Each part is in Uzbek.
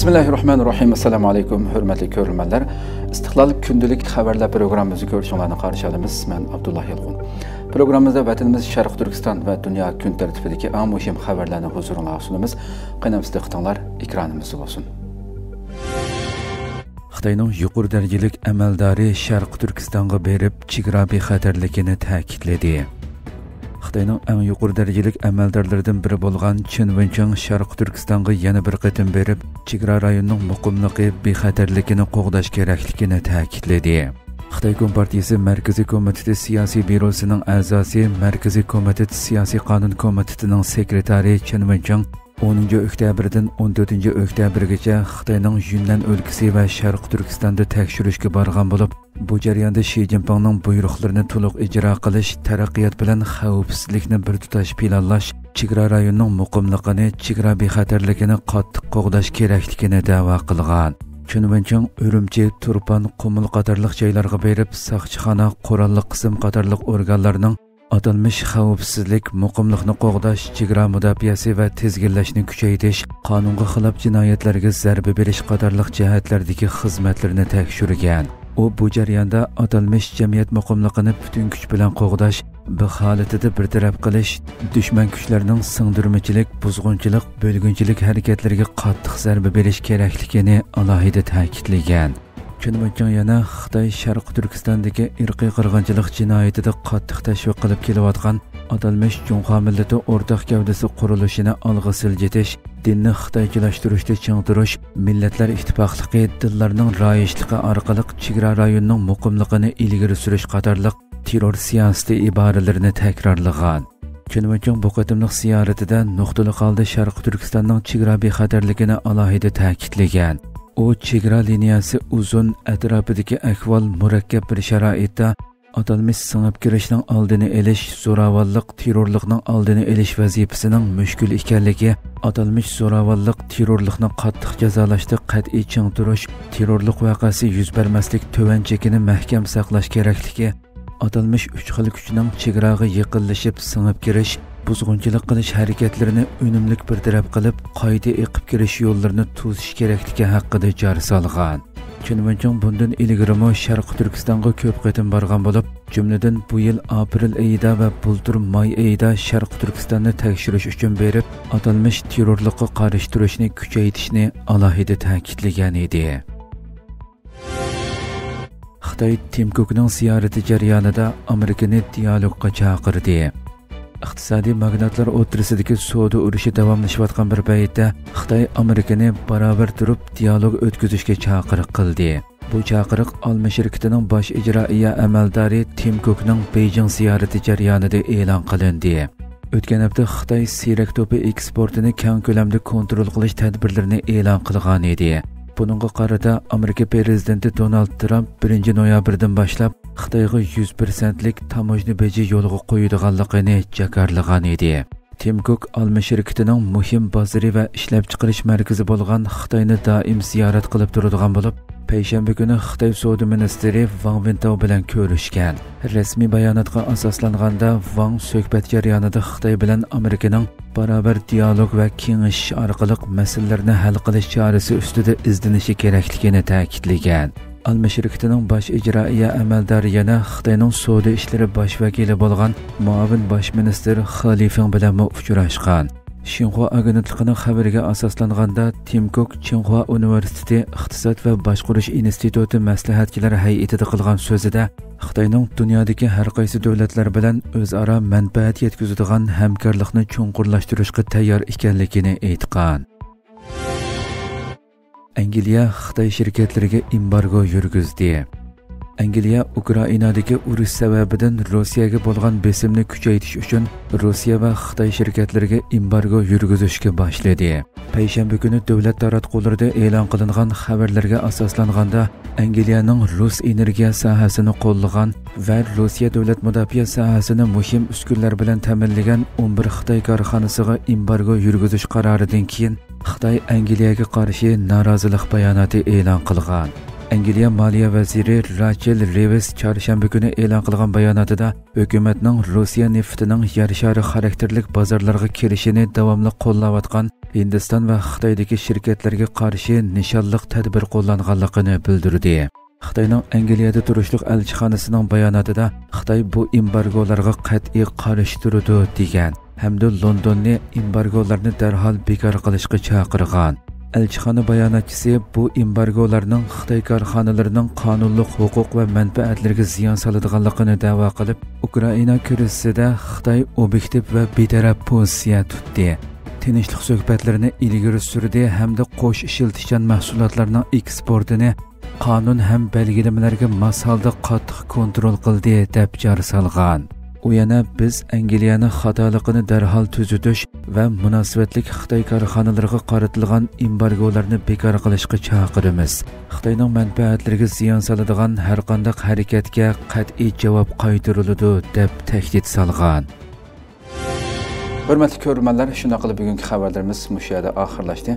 Bismillahirrahmanirrahim. Assalamu alaykum, hurmatli ko'ruvchilar. Istiqlol kundalik xabarlar programmamizni ko'rishinglarni qarshi olamiz. Men Abdullah Yilg'un. Programmamizda vatanimiz Sharq Turkiston va dunyo kun tartibidagi eng muhim xabarlarni huzuringizga sunamiz. Qanamizda xitinglar ekranimiz bo'lsin. Xitoyning yuqori darajalik amaldori Sharq Turkistonga berib, chegara bexatarligini ta'kidladi. Xitoyning eng yuqori darajalik amaldorlaridan biri bo'lgan Chen Wenchang Sharq Turkistonga yana bir qatim berib, chegara rayonining muqimligi bexatarligini qo'g'dash kerakligini ta'kidladi. Xitoy Kompartiyasi Markaziy komiteti siyosiy byurosining a'zosi, Markaziy komitet siyosiy qonun komitetining sekretari Chen Wenchang 10 oktyabrdan 14 oktyabrgacha Xitoyning Yunnan o'lkasi va Sharq Turkistonda tekshirishga borgan bo'lib, bu jarayonda Shi Jinpingning buyruqlarini to'liq ijro qilish, taraqqiyot bilan xavfsizlikni bir tutash planlash, chegara rayonining muqimligini, chegara bexatarligini qattiq qo'g'dash kerakligini da'vo qilgan. Chen Wenchang Urumchi, Turpan, Qumul qatorliq joylarga berib, soqchixona, qurolli qism qatorliq organlarning atalmış xavfsizlik, muqimlikni qo'g'dash, chegara mudofaasi va tizginlashni kuchaytirish, qonunga xilof jinoyatlarga zarba berish qatorliq jihatlardagi xizmatlarni tekshirgan. U bu jarayonda atalmış jamiyat muqimligini butun kuch bilan qo'g'dash, bu holatida bartaraf qilish, dushman kuchlarining singdirmachilik, buzg'unchilik, bo'lgunchilik harakatlariga qattiq zarba berish kerakligini alohida ta'kidlagan. Chen Wenchang yana Xitoy Sharq Turkistondagi irqiy qirg'inchilik jinoyatida qattiq tashviq qilib kelayotgan atalmış Junxo millati o'rtaq gavdasi qurilishini olg'a siljitish, dinni xitoychilashtirishda ching turish, millatlar ittifoqligi, dillarning royishligi orqali chegara rayonining muqimligini ilgari surish qatorliq terror siyosati iboralarini takrorlagan. Chen Wenchang bu qatimliq ziyoratida nuqtali holda Sharq Turkistonning chegara bexatarligini alohida ta'kidlagan. U chegara liniyasi uzun, atrofidagi ahvol murakkab bir sharoitda atalmış singib kirishning oldini olish, zo'ravonlik, terrorlikning oldini olish vazifasining mushkul ekanligi, atalmış zo'ravonlik, terrorlikni qattiq jazolashda qat'iy ching turish, terrorlik voqeasi yuz bermaslik to'van chekini mahkam saqlash kerakligi, atalmış uch xil kuchning chegaraga yaqinlashib singib kirish, buzg'unchilik qilish harakatlarini unumli bartaraf qilib, qoida eqib kirish yo'llarini to'sish kerakligi haqida jar solgan. Chen Wenchang bundan ilgari Sharq Turkistonga ko'p qatim borgan bo'lib, jumladan bu yil aprel oyida va bultur may oyida Sharq Turkistonni tekshirish uchun berib, atalmış terrorlikqa qarshi turishni kuchaytirishni alohida ta'kidlagan edi. Xitoy Tim Cookning ziyorati jarayonida Amerikani dialogga chaqirdi. Iqtisodiy magnatlar o'rtasidagi savdo urushi davomlashayotgan bir paytda Xitoy Amerikani barobar turib dialog o'tkazishga chaqiriq qildi. Bu chaqiriq Olma shirkatining bosh ijroiya amaldori Tim Cookning Beijing ziyorati jarayonida e'lon qilindi. O'tgan hafta Xitoy siyrak to'pi eksportini keng ko'lamda kontrol qilish tadbirlarini e'lon qilgan edi. Buningga qarata Amerika prezidenti Donald Trump 1-noyabrdan boshlab Xitoyga 100%lik tamojna beji yo'lga qo'yadiganligini jakarlagan edi. Tim Cook Olma shirkatining muhim bozori va ishlab chiqarish markazi bo'lgan Xitoyni doim ziyorat qilib turadigan bo'lib, payshanba kuni Xitoy savdo ministri Wang Wentao bilan ko'rishgan. Rasmiy bayonotga asoslanganda Wang suhbat jarayonida Xitoy bilan Amerikaning barobar dialog va kengashish orqali masalalarni hal qilish chorasi ustida izlanishi kerakligini ta'kidlagan. Olma shirkatining bosh ijroiya amaldori yana Xitoyning savdo ishlari bosh vakili bo'lgan muavin bosh ministr He Lifeng bilan uchrashgan. Xinhua agentligining xabariga asoslanganda Tim Cook Xinhua universiteti iqtisod va boshqarish instituti maslahatchilari hay'atida qilgan so'zida Xitoyning dunyodagi har qaysi davlatlar bilan o'zaro manfaat yetkazadigan hamkorlikni chuqurlashtirishga tayyor ekanligini aytgan. Angliya Xitoy shirkatlariga embargo yurgizdi. Angliya Ukrainadagi urush sababidan Rossiyaga bo'lgan besimni kuchaytirish uchun Rossiya va Xitoy shirkatlariga embargo yurgizishga boshladi. Payshanba kuni davlat taratqularida e'lon qilingan xabarlarga asoslanganda Angliyaning Rus energiya sohasini qo'llagan va Rossiya davlat mudofaa sohasini muhim uskunlar bilan ta'minlagan 11 Xitoy korxonasiga embargo yurgizish qaroridan keyin Xitoy Angliyaga qarshi norozilik bayonoti e'lon qilgan. Angliya Moliya vaziri Rachel Reves chorshanba kuni e'lon qilgan bayonotida hukumatning Rossiya neftining yer shari xarakterlik bozorlarga kirishini davomli qo'llayotgan Hindiston va Xitoydagi shirkatlarga qarshi nishonliq tadbir qo'llanganligini bildirdi. Xitoyning Angliyada turishliq elchixonasining bayonotida Xitoy bu embargolarga qat'iy qarshi turadi degan hamda Londonni embargolarni darhol bekor qilishga chaqirgan. Elchixona bayonotchisi bu embargolarning Xitoy korxonalarining qonunliq huquq va manfaatlariga ziyon soladiganligini da'vo qilib, Ukraina kurashida Xitoy obyektiv va betaraf pozitsiya tutdi. Tinchlik suhbatlarini ilgari surdi hamda qo'sh ishiltishchan mahsulotlarning eksportini qonun ham belgilamalarga mos holda qattiq kontrol qildi deb jar solgan. U yana biz Angliyani xatoligini darhol tuzatish va munosabatli Xitoy korxonalariga qaratilgan embargolarni bekor qilishga chaqiramiz. Xitoyning manfaatlariga ziyon soladigan har qanday harakatga qat'iy javob qaytariladi deb tahdid solgan. Hurmatli ko'rmanlar, shuna qilib bugungi xabarlarimiz mushu yerda oxirlashdi.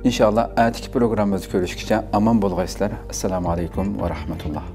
Inshaalloh atiki programmamizda ko'rishguncha omon bo'lg'aysizlar. Assalomu alaykum va rahmatulloh.